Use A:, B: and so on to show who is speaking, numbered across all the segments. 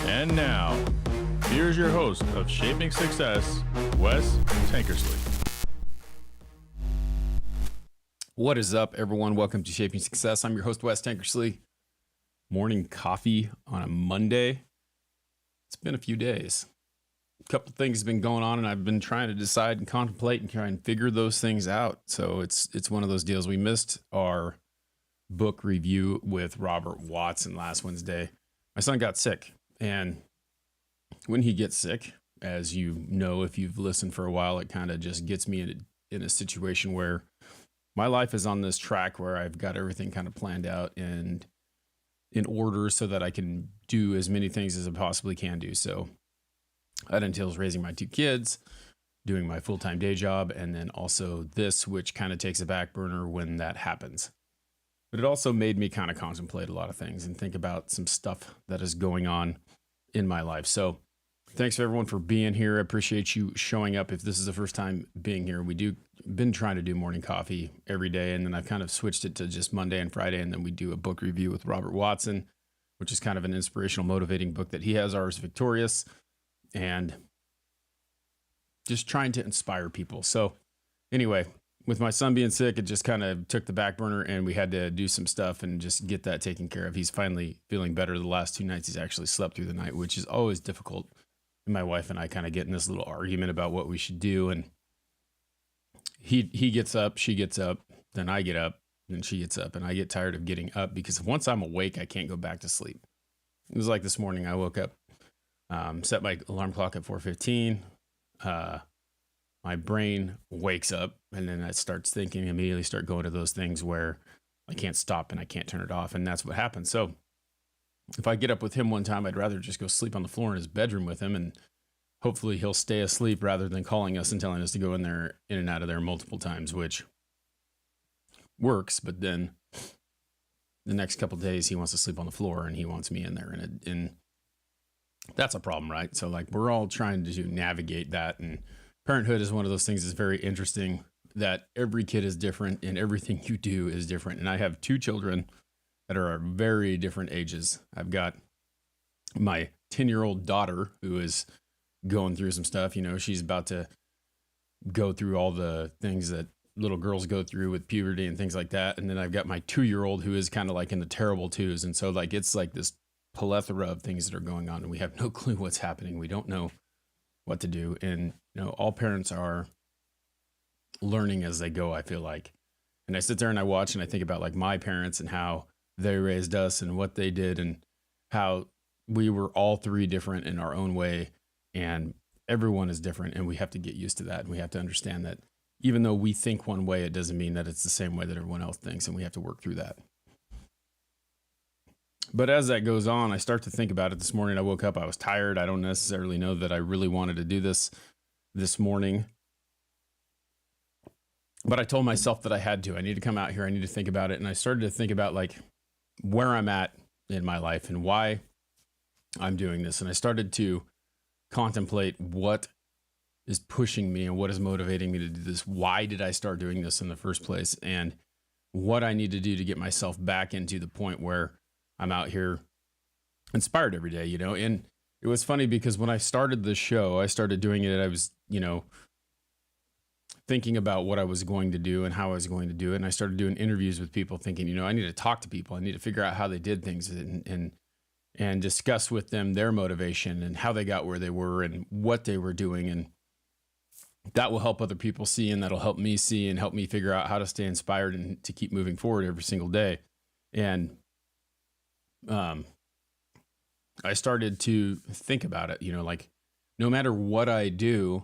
A: And now, here's your host of Shaping Success, Wes Tankersley.
B: What is up, everyone? Welcome to Shaping Success. I'm your host, Wes Tankersley. Morning coffee on a Monday. It's been a few days. A couple things have been going on, and I've been trying to decide and contemplate and try and figure those things out. So it's one of those deals. We missed our book review with Robert Watson last Wednesday. My son got sick, and when he gets sick, as you know, if you've listened for a while, it kind of just gets me in a situation where my life is on this track where I've got everything kind of planned out and in order so that I can do as many things as I possibly can do. So that entails raising my two kids, doing my full-time day job, and then also this, which kind of takes a back burner when that happens. But it also made me kind of contemplate a lot of things and think about some stuff that is going on in my life. So thanks everyone for being here. I appreciate you showing up. If this is the first time being here, been trying to do morning coffee every day, and then I've kind of switched it to just Monday and Friday, and then we do a book review with Robert Watson, which is kind of an inspirational, motivating book that he has, Ours Victorious, and just trying to inspire people. So anyway, with my son being sick, it just kind of took the back burner, and we had to do some stuff and just get that taken care of. He's finally feeling better. The last 2 nights he's actually slept through the night, which is always difficult. And my wife and I kind of get in this little argument about what we should do. And he gets up, she gets up, then I get up, then she gets up, and I get tired of getting up because once I'm awake, I can't go back to sleep. It was like this morning, I woke up, set my alarm clock at 4:15. My brain wakes up, and then it starts thinking, immediately start going to those things where I can't stop and I can't turn it off. And that's what happens. So if I get up with him one time, I'd rather just go sleep on the floor in his bedroom with him, and hopefully he'll stay asleep rather than calling us and telling us to go in and out of there multiple times, which works. But then the next couple of days, he wants to sleep on the floor and he wants me in there, and that's a problem, right? So like we're all trying to navigate that, and parenthood is one of those things that's very interesting, that every kid is different and everything you do is different. And I have 2 children that are very different ages. I've got my 10-year-old daughter who is going through some stuff. You know, she's about to go through all the things that little girls go through with puberty and things like that. And then I've got my 2-year-old who is kind of like in the terrible twos. And so like, it's like this plethora of things that are going on, and we have no clue what's happening. We don't know what to do. And, you know, all parents are learning as they go, I feel like. And I sit there and I watch and I think about like my parents and how they raised us and what they did, and how we were all 3 different in our own way, and everyone is different, and we have to get used to that. And we have to understand that even though we think one way, it doesn't mean that it's the same way that everyone else thinks, and we have to work through that. But as that goes on, I start to think about it. This morning I woke up, I was tired. I don't necessarily know that I really wanted to do this morning, but I told myself that I had to. I need to come out here. I need to think about it. And I started to think about like where I'm at in my life and why I'm doing this. And I started to contemplate what is pushing me and what is motivating me to do this. Why did I start doing this in the first place? And what I need to do to get myself back into the point where I'm out here inspired every day, you know. And it was funny because when I started the show, I started doing it. I was, you know, thinking about what I was going to do and how I was going to do it. And I started doing interviews with people thinking, you know, I need to talk to people. I need to figure out how they did things and discuss with them their motivation and how they got where they were and what they were doing. And that will help other people see, and that'll help me see and help me figure out how to stay inspired and to keep moving forward every single day. And I started to think about it, you know, like no matter what I do,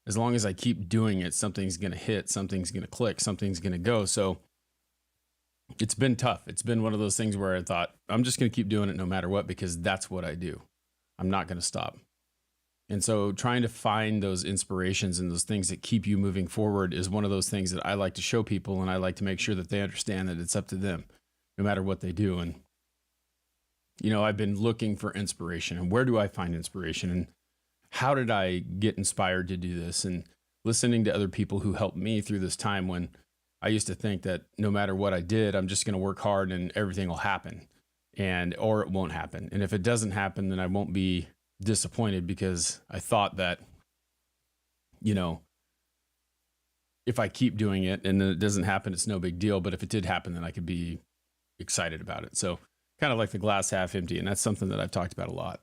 B: as long as I keep doing it, something's going to hit, something's going to click, something's going to go. So it's been tough. It's been one of those things where I thought, I'm just going to keep doing it no matter what, because that's what I do. I'm not going to stop. And so trying to find those inspirations and those things that keep you moving forward is one of those things that I like to show people, and I like to make sure that they understand that it's up to them no matter what they do. And you know, I've been looking for inspiration, and where do I find inspiration, and how did I get inspired to do this? And listening to other people who helped me through this time when I used to think that no matter what I did, I'm just going to work hard and everything will happen. or it won't happen. And if it doesn't happen, then I won't be disappointed because I thought that, if I keep doing it and then it doesn't happen, it's no big deal. But if it did happen, then I could be excited about it. So kind of like the glass half empty. And that's something that I've talked about a lot.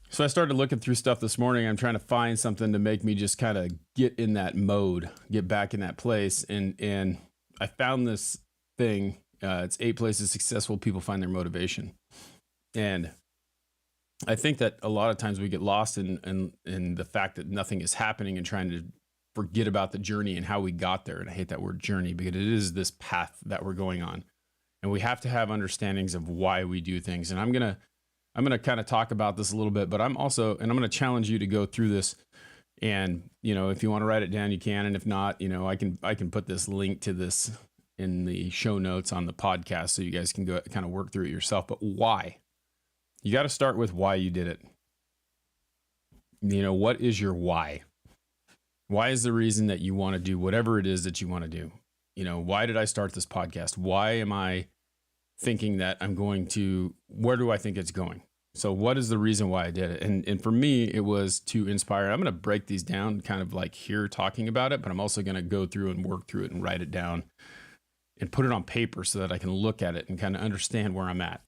B: So I started looking through stuff this morning. I'm trying to find something to make me just kind of get in that mode, get back in that place. And I found this thing. It's 8 places successful people find their motivation. And I think that a lot of times we get lost in the fact that nothing is happening and trying to forget about the journey and how we got there. And I hate that word journey because it is this path that we're going on. And we have to have understandings of why we do things. And I'm going to kind of talk about this a little bit, but I'm going to challenge you to go through this. And, if you want to write it down, you can. And if not, I can put this link to this in the show notes on the podcast so you guys can go kind of work through it yourself. But why? You got to start with why you did it. What is your why? Why is the reason that you want to do whatever it is that you want to do? Why did I start this podcast? Why am I thinking that where do I think it's going? So what is the reason why I did it? And for me, it was to inspire. I'm going to break these down kind of like here talking about it, but I'm also going to go through and work through it and write it down and put it on paper so that I can look at it and kind of understand where I'm at.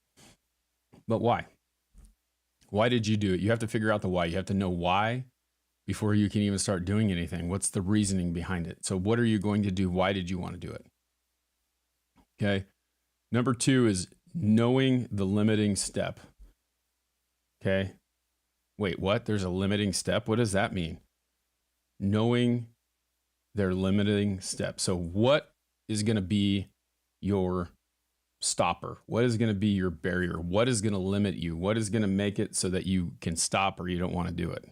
B: But why? Why did you do it? You have to figure out the why. You have to know why before you can even start doing anything. What's the reasoning behind it? So what are you going to do? Why did you want to do it? Okay. Number 2 is knowing the limiting step. Okay. Wait, what? There's a limiting step? What does that mean? Knowing their limiting step. So what is going to be your stopper? What is going to be your barrier? What is going to limit you? What is going to make it so that you can stop or you don't want to do it?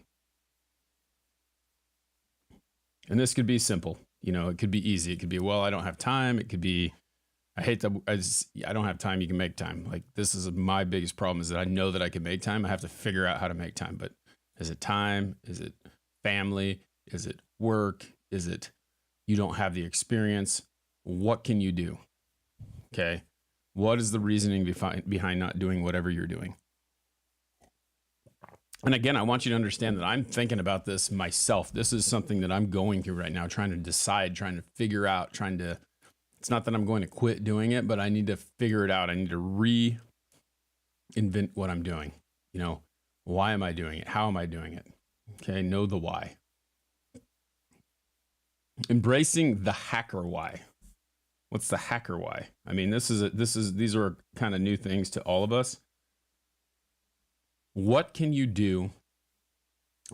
B: And this could be simple. It could be easy. It could be, well, I don't have time. It could be, I don't have time. You can make time. Like, this is my biggest problem is that I know that I can make time. I have to figure out how to make time. But is it time? Is it family? Is it work? Is it you don't have the experience? What can you do? Okay. What is the reasoning behind not doing whatever you're doing? And again, I want you to understand that I'm thinking about this myself. This is something that I'm going through right now, trying to decide, trying to figure out, it's not that I'm going to quit doing it, but I need to figure it out. I need to reinvent what I'm doing. Why am I doing it? How am I doing it? Okay. Know the why. Embracing the hacker why. What's the hacker why? I mean, these are kind of new things to all of us. What can you do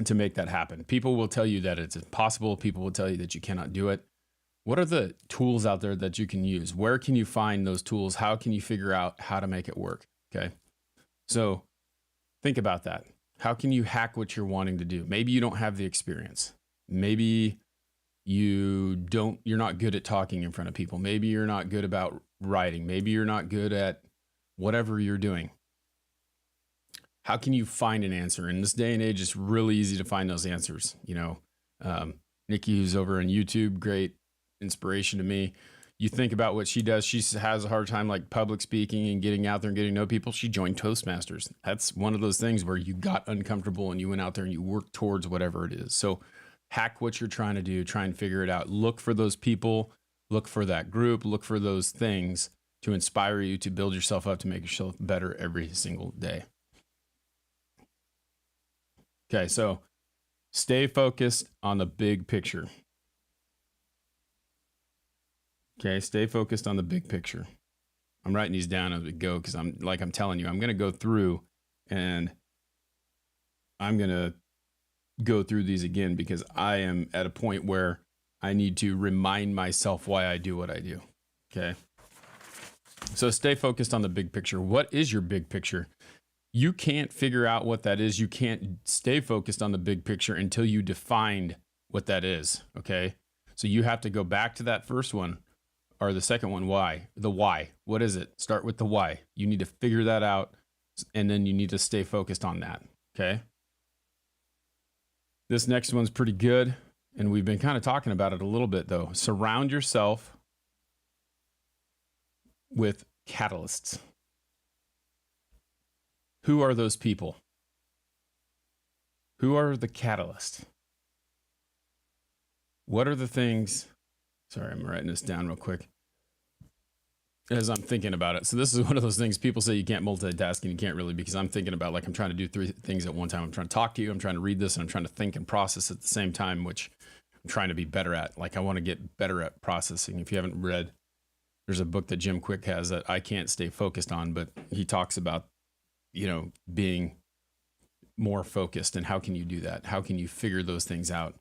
B: to make that happen? People will tell you that it's impossible. People will tell you that you cannot do it. What are the tools out there that you can use? Where can you find those tools? How can you figure out how to make it work? Okay. So think about that. How can you hack what you're wanting to do? Maybe you don't have the experience. Maybe you're not good at talking in front of people. Maybe you're not good about writing. Maybe you're not good at whatever you're doing. How can you find an answer? In this day and age, it's really easy to find those answers. Nikki, who's over on YouTube, great inspiration to me. You think about what she does. She has a hard time like public speaking and getting out there and getting to know people. She joined Toastmasters. That's one of those things where you got uncomfortable and you went out there and you worked towards whatever it is. So hack what you're trying to do, try and figure it out. Look for those people, look for that group, look for those things to inspire you to build yourself up, to make yourself better every single day. Okay, so stay focused on the big picture. Okay, stay focused on the big picture. I'm writing these down as we go because I'm telling you, I'm going to go through and I'm going to go through these again because I am at a point where I need to remind myself why I do what I do. Okay. So stay focused on the big picture. What is your big picture? You can't figure out what that is. You can't stay focused on the big picture until you defined what that is. Okay. So you have to go back to that first one or the second one. Why? The why. What is it? Start with the why. You need to figure that out and then you need to stay focused on that. Okay. This next one's pretty good. And we've been kind of talking about it a little bit though. Surround yourself with catalysts. Who are those people? Who are the catalysts? What are the things? Sorry, I'm writing this down real quick as I'm thinking about it. So this is one of those things people say you can't multitask, and you can't really, because I'm thinking about, like, I'm trying to do three things at one time. I'm trying to talk to you, I'm trying to read this, and I'm trying to think and process at the same time, which I'm trying to be better at. Like, I want to get better at processing. If you haven't read, there's a book that Jim Quick has that I can't stay focused on, but he talks about, being more focused, and how can you do that? How can you figure those things out?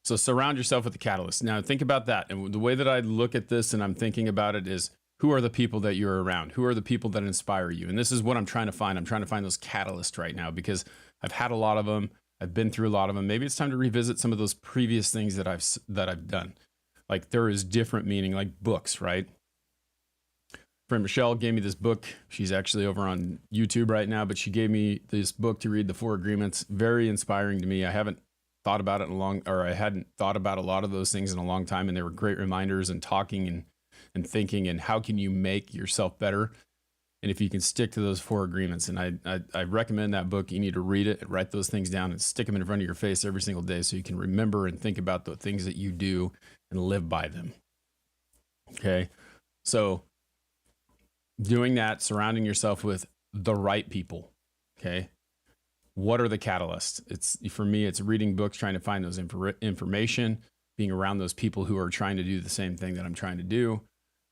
B: So surround yourself with the catalyst. Now think about that. And the way that I look at this and I'm thinking about it is, who are the people that you're around? Who are the people that inspire you? And this is what I'm trying to find. I'm trying to find those catalysts right now, because I've had a lot of them. I've been through a lot of them. Maybe it's time to revisit some of those previous things that I've done. Like, there is different meaning, like books, right? Friend Michelle gave me this book. She's actually over on YouTube right now, but she gave me this book to read, The Four Agreements. Very inspiring to me. I hadn't thought about a lot of those things in a long time, and they were great reminders, and talking and thinking, and how can you make yourself better, and if you can stick to those four agreements. And I recommend that book. You need to read it and write those things down and stick them in front of your face every single day, so you can remember and think about the things that you do and live by them. Okay, so doing that, surrounding yourself with the right people. Okay, what are the catalysts? For me, it's reading books, trying to find those information, being around those people who are trying to do the same thing that I'm trying to do,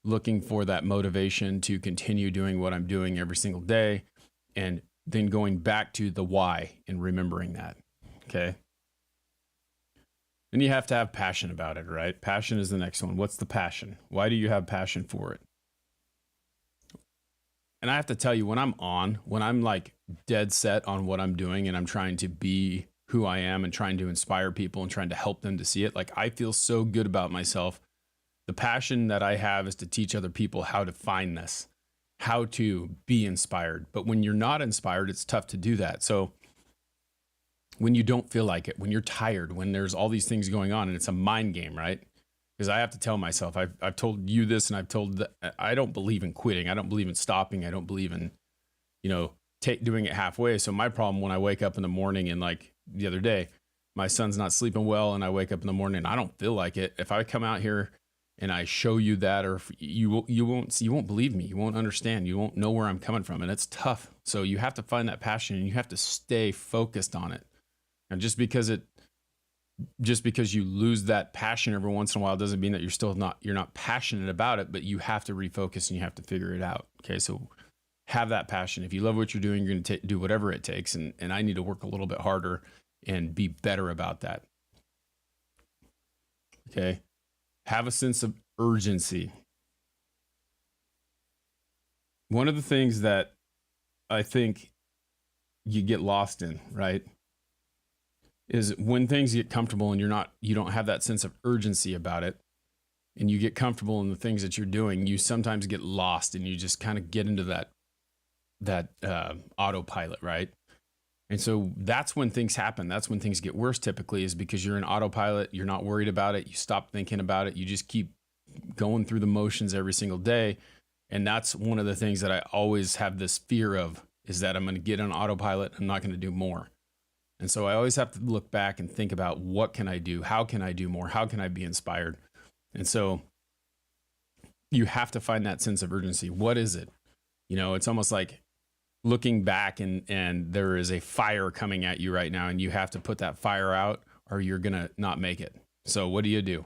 B: looking for that motivation to continue doing what I'm doing every single day, and then going back to the why and remembering that. Okay. Then you have to have passion about it, right? Passion is the next one. What's the passion? Why do you have passion for it? And I have to tell you, when I'm like dead set on what I'm doing, and I'm trying to be who I am, and trying to inspire people, and trying to help them to see it, like, I feel so good about myself. The passion that I have is to teach other people how to find this, how to be inspired. But when you're not inspired, it's tough to do that. So when you don't feel like it, when you're tired, when there's all these things going on, and it's a mind game, right? Because I have to tell myself, I've told you this, and I've told that I don't believe in quitting. I don't believe in stopping. I don't believe in, doing it halfway. So my problem, when I wake up in the morning, and like the other day, my son's not sleeping well, and I wake up in the morning and I don't feel like it. If I come out here and I show you that, or if you won't believe me. You won't understand. You won't know where I'm coming from, and it's tough. So you have to find that passion, and you have to stay focused on it. And just because you lose that passion every once in a while doesn't mean that you're not passionate about it, but you have to refocus and you have to figure it out. Okay. So have that passion. If you love what you're doing, you're going to do whatever it takes. And I need to work a little bit harder and be better about that. Okay. Have a sense of urgency. One of the things that I think you get lost in, right, is when things get comfortable and you don't have that sense of urgency about it, and you get comfortable in the things that you're doing, you sometimes get lost, and you just kind of get into that autopilot, right? And so that's when things happen. That's when things get worse typically, is because you're in autopilot. You're not worried about it. You stop thinking about it. You just keep going through the motions every single day. And that's one of the things that I always have this fear of, is that I'm going to get on autopilot. I'm not going to do more. And so I always have to look back and think about, what can I do? How can I do more? How can I be inspired? And so you have to find that sense of urgency. What is it? It's almost like looking back and there is a fire coming at you right now, and you have to put that fire out, or you're going to not make it. So what do?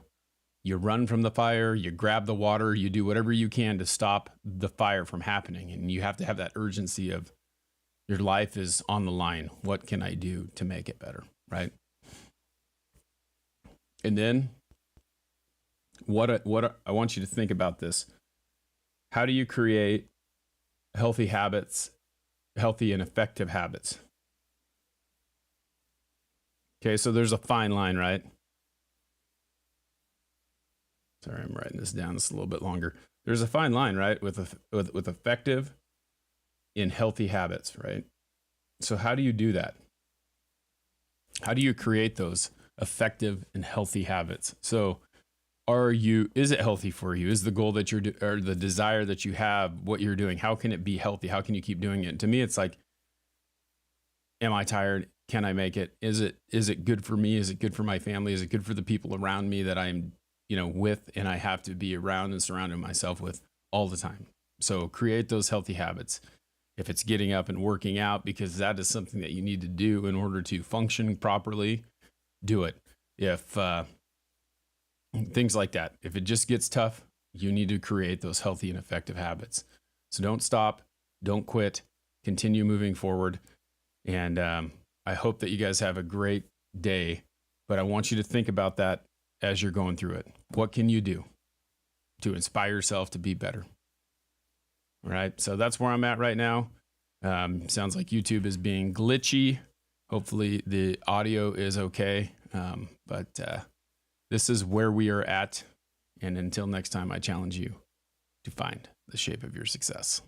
B: You run from the fire, you grab the water, you do whatever you can to stop the fire from happening. And you have to have that urgency of, your life is on the line. What can I do to make it better, right? And then what I want you to think about this. How do you create healthy habits, healthy and effective habits? Okay, so there's a fine line, right? Sorry, I'm writing this down. It's a little bit longer. There's a fine line, right, with effective in healthy habits, right? So how do you do that? How do you create those effective and healthy habits? So is it healthy for you? Is the goal that or the desire that you have, what you're doing, how can it be healthy? How can you keep doing it? And to me, it's like, am I tired? Can I make it? Is it good for me? Is it good for my family? Is it good for the people around me that I'm, with, and I have to be around and surrounding myself with all the time? So create those healthy habits. If it's getting up and working out, because that is something that you need to do in order to function properly, do it. If things like that, if it just gets tough, you need to create those healthy and effective habits. So don't stop, don't quit, continue moving forward. And I hope that you guys have a great day, but I want you to think about that as you're going through it. What can you do to inspire yourself to be better? All right, so that's where I'm at right now. Sounds like YouTube is being glitchy. Hopefully the audio is okay, but this is where we are at. And until next time, I challenge you to find the shape of your success.